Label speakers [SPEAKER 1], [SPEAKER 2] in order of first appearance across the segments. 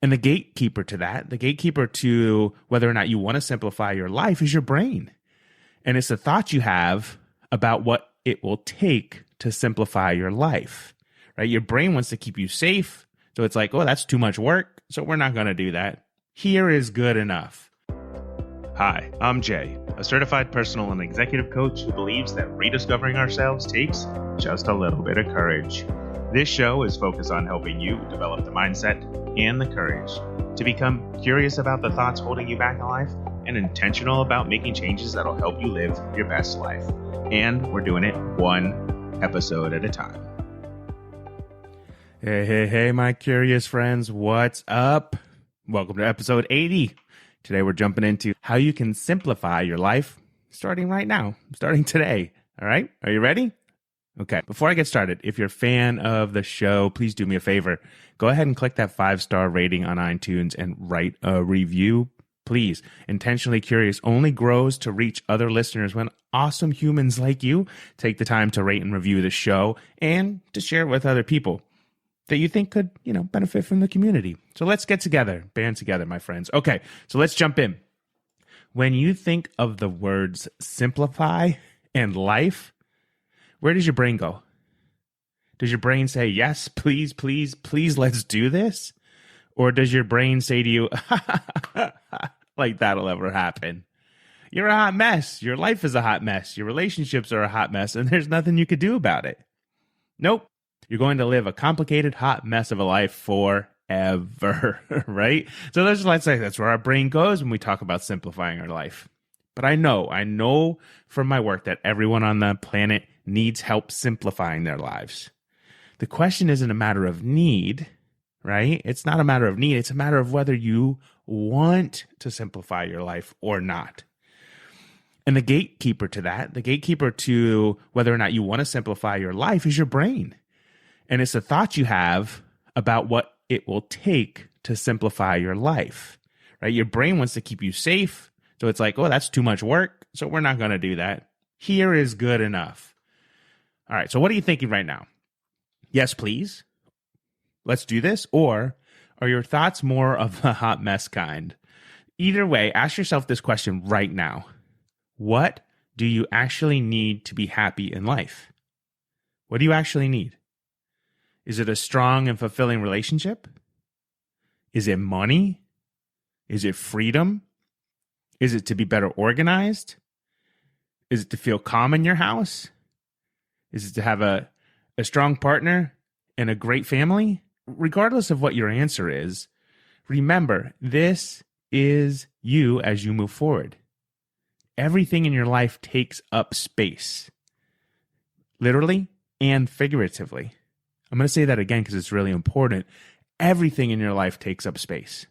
[SPEAKER 1] And the gatekeeper to that, the gatekeeper to whether or not you want to simplify your life is your brain. And it's the thoughts you have about what it will take to simplify your life, right? Your brain wants to keep you safe. So it's like, oh, that's too much work. So we're not going to do that. Here is good enough. Hi, I'm Jay, a certified personal and executive coach who believes that rediscovering ourselves takes just a little bit of courage. This show is focused on helping you develop the mindset and the courage to become curious about the thoughts holding you back in life and intentional about making changes that'll help you live your best life. And we're doing it one episode at a time. Hey, my curious friends, what's up? Welcome to episode 80. Today we're jumping into how you can simplify your life starting right now, starting today. All right, are you ready? Okay, before I get started, if you're a fan of the show, please do me a favor. Go ahead and click that 5-star rating on iTunes and write a review. Please, Intentionally Curious only grows to reach other listeners when awesome humans like you take the time to rate and review the show and to share it with other people that you think could, benefit from the community. So let's get together, band together, my friends. Okay, so let's jump in. When you think of the words simplify and life, where does your brain go? Does your brain say, yes, please, please, please, let's do this? Or does your brain say to you, like that'll ever happen? You're a hot mess. Your life is a hot mess. Your relationships are a hot mess, and there's nothing you could do about it. Nope. You're going to live a complicated, hot mess of a life forever, right? So let's say that's where our brain goes when we talk about simplifying our life. But I know from my work that everyone on the planet needs help simplifying their lives. The question isn't a matter of need, right? It's not a matter of need. It's a matter of whether you want to simplify your life or not. And the gatekeeper to that, the gatekeeper to whether or not you want to simplify your life is your brain. And it's the thoughts you have about what it will take to simplify your life, right? Your brain wants to keep you safe. So it's like, oh, that's too much work. So we're not going to do that. Here is good enough. All right. So what are you thinking right now? Yes, please. Let's do this. Or are your thoughts more of a hot mess kind? Either way, ask yourself this question right now. What do you actually need to be happy in life? What do you actually need? Is it a strong and fulfilling relationship? Is it money? Is it freedom? Is it to be better organized? Is it to feel calm in your house? Is it to have a strong partner and a great family? Regardless of what your answer is, remember, this is you as you move forward. Everything in your life takes up space, literally and figuratively. I'm going to say that again because it's really important. Everything in your life takes up space,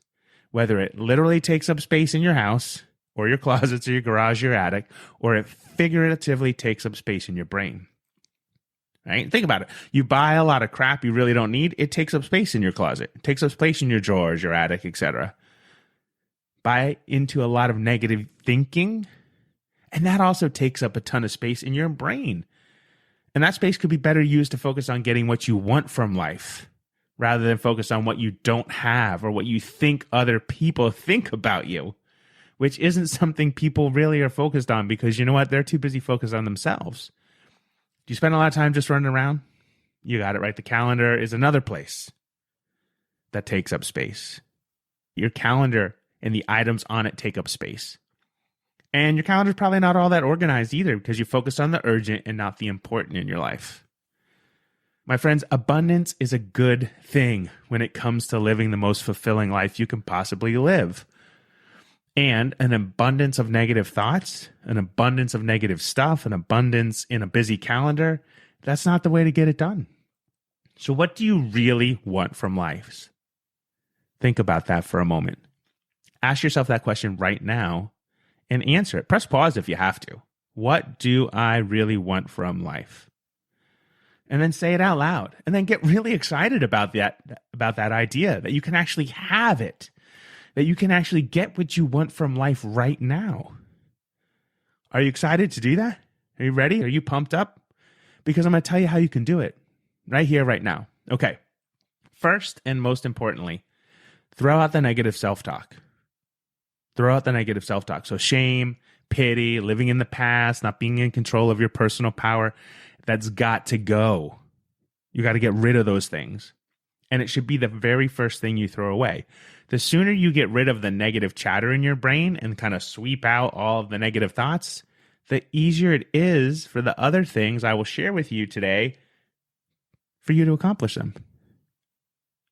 [SPEAKER 1] whether it literally takes up space in your house or your closets or your garage, your attic, or it figuratively takes up space in your brain. Right? Think about it. You buy a lot of crap you really don't need. It takes up space in your closet. It takes up space in your drawers, your attic, etc. Buy into a lot of negative thinking, and that also takes up a ton of space in your brain. And that space could be better used to focus on getting what you want from life rather than focus on what you don't have or what you think other people think about you, which isn't something people really are focused on because you know what? They're too busy focused on themselves. Do you spend a lot of time just running around? You got it right. The calendar is another place that takes up space. Your calendar and the items on it take up space. And your calendar is probably not all that organized either because you focus on the urgent and not the important in your life. My friends, abundance is a good thing when it comes to living the most fulfilling life you can possibly live. And an abundance of negative thoughts, an abundance of negative stuff, an abundance in a busy calendar, that's not the way to get it done. So what do you really want from life? Think about that for a moment. Ask yourself that question right now and answer it. Press pause if you have to. What do I really want from life? And then say it out loud. And then get really excited about that idea that you can actually have it. That you can actually get what you want from life right now. Are you excited to do that? Are you ready? Are you pumped up? Because I'm going to tell you how you can do it right here, right now. Okay. First and most importantly, throw out the negative self-talk. Throw out the negative self-talk. So shame, pity, living in the past, not being in control of your personal power, that's got to go. You got to get rid of those things. And it should be the very first thing you throw away. The sooner you get rid of the negative chatter in your brain and kind of sweep out all of the negative thoughts, the easier it is for the other things I will share with you today for you to accomplish them.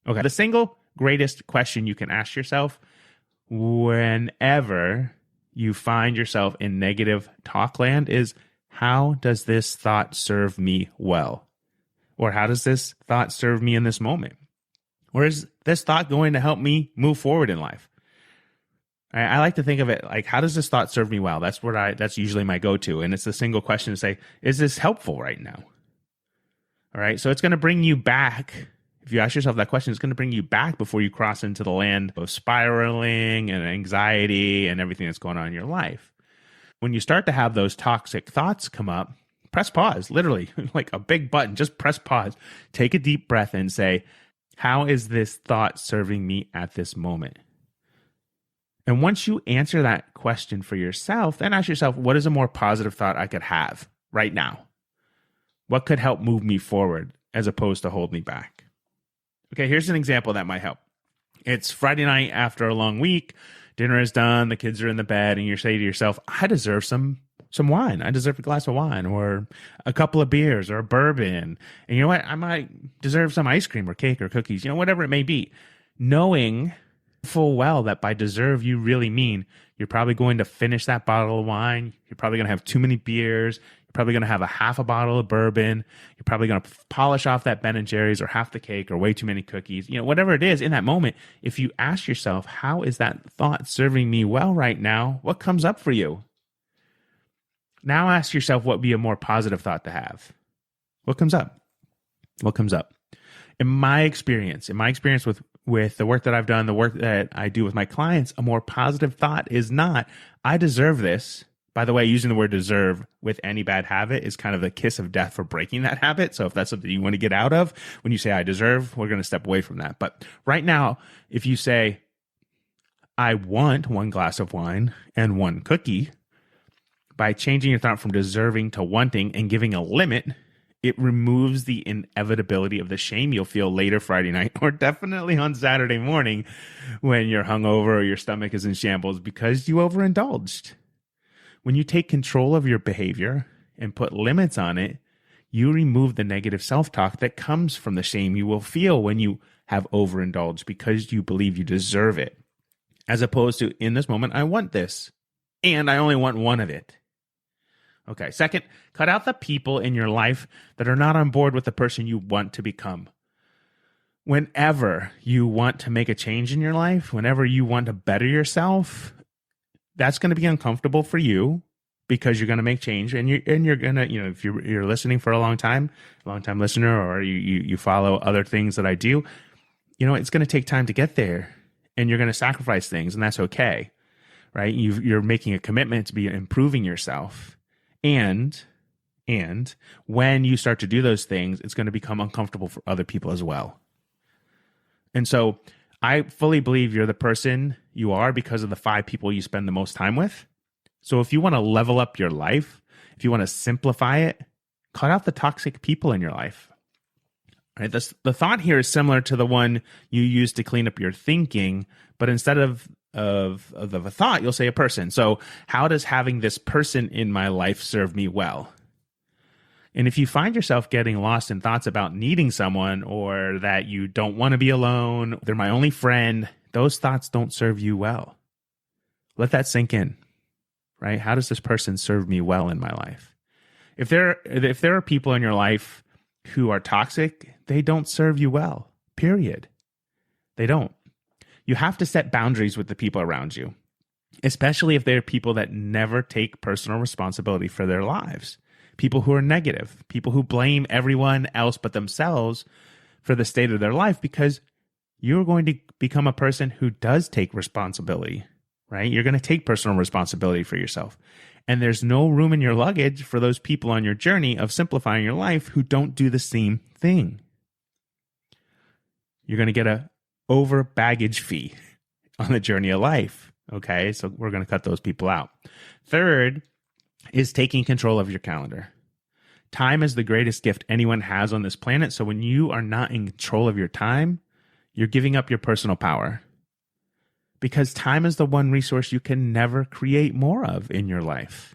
[SPEAKER 1] Okay, the single greatest question you can ask yourself whenever you find yourself in negative talk land is, how does this thought serve me well? Or how does this thought serve me in this moment? Or is this thought going to help me move forward in life? I like to think of it like, how does this thought serve me well? That's usually my go-to. And it's a single question to say, is this helpful right now? All right. So it's going to bring you back. If you ask yourself that question, it's going to bring you back before you cross into the land of spiraling and anxiety and everything that's going on in your life. When you start to have those toxic thoughts come up, press pause, literally like a big button, just press pause, take a deep breath and say, how is this thought serving me at this moment? And once you answer that question for yourself, then ask yourself, what is a more positive thought I could have right now? What could help move me forward as opposed to hold me back? Okay, here's an example that might help. It's Friday night after a long week. Dinner is done. The kids are in the bed, and you say to yourself, I deserve some wine. I deserve a glass of wine or a couple of beers or a bourbon. And you know what? I might deserve some ice cream or cake or cookies, whatever it may be. Knowing full well that by deserve, you really mean you're probably going to finish that bottle of wine. You're probably going to have too many beers. You're probably going to have a half a bottle of bourbon. You're probably going to polish off that Ben and Jerry's or half the cake or way too many cookies. Whatever it is in that moment, if you ask yourself, how is that thought serving me well right now? What comes up for you? Now ask yourself what would be a more positive thought to have. What comes up? What comes up? In my experience with the work that I've done, the work that I do with my clients, a more positive thought is not, I deserve this. By the way, using the word deserve with any bad habit is kind of the kiss of death for breaking that habit. So if that's something you want to get out of, when you say I deserve, we're going to step away from that. But right now, if you say, I want one glass of wine and one cookie, by changing your thought from deserving to wanting and giving a limit, it removes the inevitability of the shame you'll feel later Friday night or definitely on Saturday morning when you're hungover or your stomach is in shambles because you overindulged. When you take control of your behavior and put limits on it, you remove the negative self-talk that comes from the shame you will feel when you have overindulged because you believe you deserve it. As opposed to, in this moment, I want this, and I only want one of it. Okay, second, cut out the people in your life that are not on board with the person you want to become. Whenever you want to make a change in your life, whenever you want to better yourself, that's going to be uncomfortable for you because you're going to make change, and you're going to, if you're listening for a long time listener, or you follow other things that I do, it's going to take time to get there, and you're going to sacrifice things, and that's okay, right? You're making a commitment to be improving yourself. And when you start to do those things, it's going to become uncomfortable for other people as well. And so I fully believe you're the person you are because of the 5 people you spend the most time with. So if you want to level up your life, if you want to simplify it, cut out the toxic people in your life. All right, the thought here is similar to the one you use to clean up your thinking, but instead of a thought, you'll say a person. So how does having this person in my life serve me well? And if you find yourself getting lost in thoughts about needing someone or that you don't want to be alone, they're my only friend, those thoughts don't serve you well. Let that sink in, right? How does this person serve me well in my life? If there are people in your life who are toxic, they don't serve you well, period. They don't. You have to set boundaries with the people around you, especially if they're people that never take personal responsibility for their lives. People who are negative, people who blame everyone else but themselves for the state of their life, because you're going to become a person who does take responsibility, right? You're going to take personal responsibility for yourself. And there's no room in your luggage for those people on your journey of simplifying your life who don't do the same thing. You're going to get a over baggage fee on the journey of life. Okay, so we're going to cut those people out. Third is taking control of your calendar. Time is the greatest gift anyone has on this planet. So when you are not in control of your time, you're giving up your personal power. Because time is the one resource you can never create more of in your life.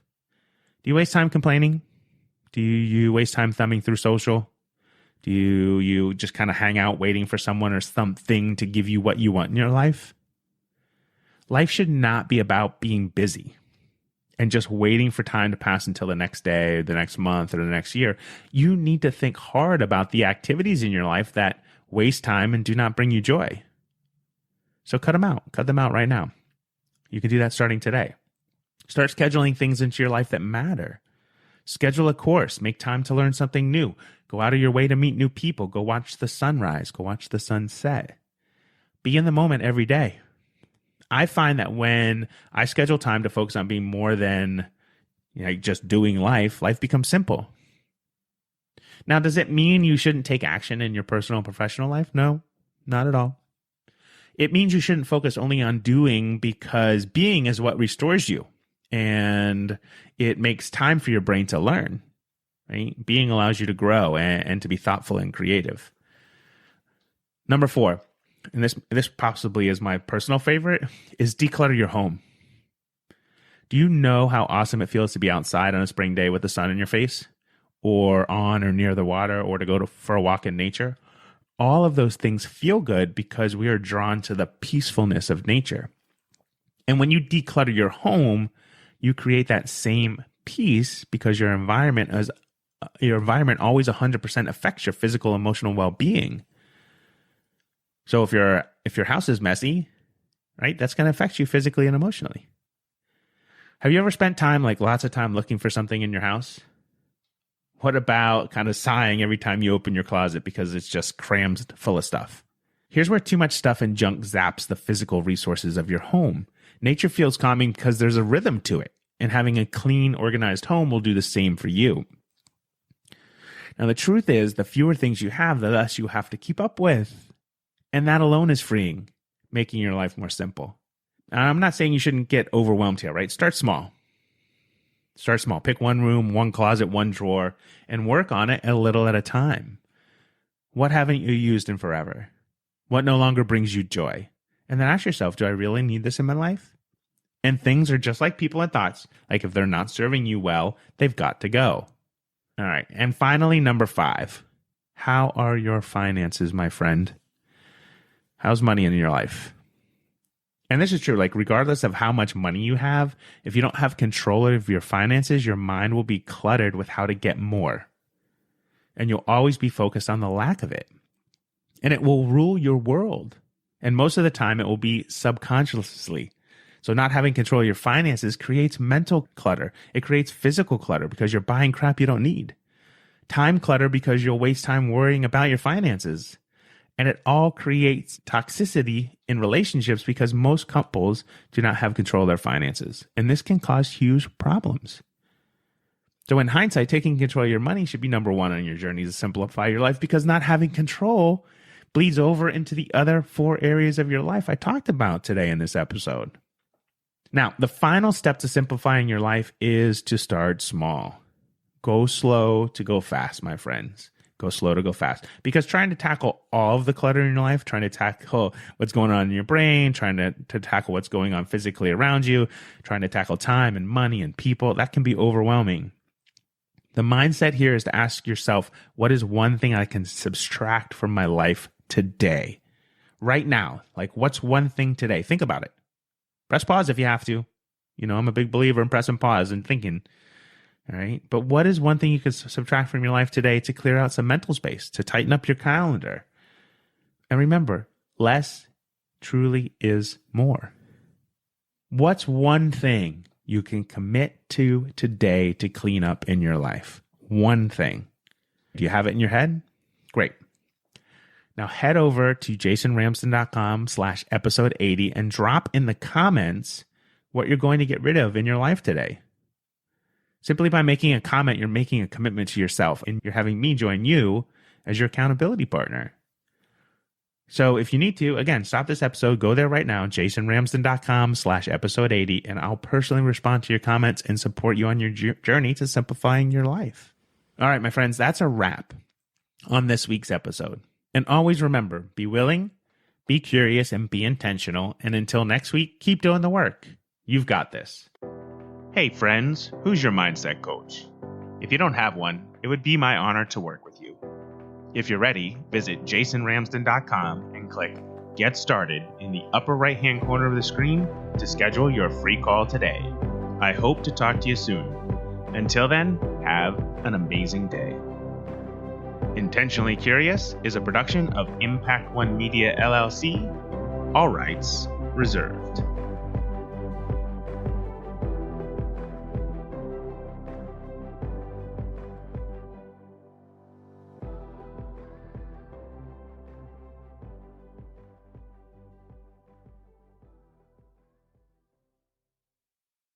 [SPEAKER 1] Do you waste time complaining? Do you waste time thumbing through social? Do you just kind of hang out waiting for someone or something to give you what you want in your life? Life should not be about being busy and just waiting for time to pass until the next day or the next month or the next year. You need to think hard about the activities in your life that waste time and do not bring you joy. So cut them out. Cut them out right now. You can do that starting today. Start scheduling things into your life that matter. Schedule a course. Make time to learn something new. Go out of your way to meet new people. Go watch the sunrise. Go watch the sunset. Be in the moment every day. I find that when I schedule time to focus on being more than just doing life, life becomes simple. Now, does it mean you shouldn't take action in your personal and professional life? No, not at all. It means you shouldn't focus only on doing, because being is what restores you. And it makes time for your brain to learn. Right? Being allows you to grow and to be thoughtful and creative. Number 4, and this possibly is my personal favorite, is declutter your home. Do you know how awesome it feels to be outside on a spring day with the sun in your face, or on or near the water, or to go for a walk in nature? All of those things feel good because we are drawn to the peacefulness of nature. And when you declutter your home, you create that same peace because your environment always 100% affects your physical, emotional well-being. So if your house is messy, right, that's going to affect you physically and emotionally. Have you ever spent lots of time looking for something in your house? What about kind of sighing every time you open your closet because it's just crammed full of stuff? Here's where too much stuff and junk zaps the physical resources of your home. Nature feels calming because there's a rhythm to it, and having a clean, organized home will do the same for you. Now, the truth is, the fewer things you have, the less you have to keep up with. And that alone is freeing, making your life more simple. And I'm not saying you shouldn't get overwhelmed here, right? Start small. Start small. Pick one room, one closet, one drawer, and work on it a little at a time. What haven't you used in forever? What no longer brings you joy? And then ask yourself, do I really need this in my life? And things are just like people and thoughts. Like if they're not serving you well, they've got to go. All right. And finally, number 5. How are your finances, my friend? How's money in your life? And this is true, regardless of how much money you have, if you don't have control of your finances, your mind will be cluttered with how to get more. And you'll always be focused on the lack of it. And it will rule your world. And most of the time, it will be subconsciously. So not having control of your finances creates mental clutter. It creates physical clutter because you're buying crap you don't need. Time clutter because you'll waste time worrying about your finances. And it all creates toxicity in relationships because most couples do not have control of their finances. And this can cause huge problems. So in hindsight, taking control of your money should be number 1 on your journey to simplify your life, because not having control bleeds over into the other 4 areas of your life I talked about today in this episode. Now, the final step to simplifying your life is to start small. Go slow to go fast, my friends. Go slow to go fast. Because trying to tackle all of the clutter in your life, trying to tackle what's going on in your brain, trying to tackle what's going on physically around you, trying to tackle time and money and people, that can be overwhelming. The mindset here is to ask yourself, what is one thing I can subtract from my life today? Right now. What's one thing today? Think about it. Press pause if you have to. I'm a big believer in pressing pause and thinking. All right. But what is one thing you could subtract from your life today to clear out some mental space, to tighten up your calendar? And remember, less truly is more. What's one thing you can commit to today to clean up in your life? One thing. Do you have it in your head? Great. Now head over to jasonramsden.com/episode 80 and drop in the comments what you're going to get rid of in your life today. Simply by making a comment, you're making a commitment to yourself, and you're having me join you as your accountability partner. So if you need to, again, stop this episode, go there right now, jasonramsden.com/episode 80, and I'll personally respond to your comments and support you on your journey to simplifying your life. All right, my friends, that's a wrap on this week's episode. And always remember, be willing, be curious, and be intentional. And until next week, keep doing the work. You've got this. Hey, friends, who's your mindset coach? If you don't have one, it would be my honor to work with you. If you're ready, visit jasonramsden.com and click Get Started in the upper right-hand corner of the screen to schedule your free call today. I hope to talk to you soon. Until then, have an amazing day. Intentionally Curious is a production of Impact One Media LLC. All rights reserved.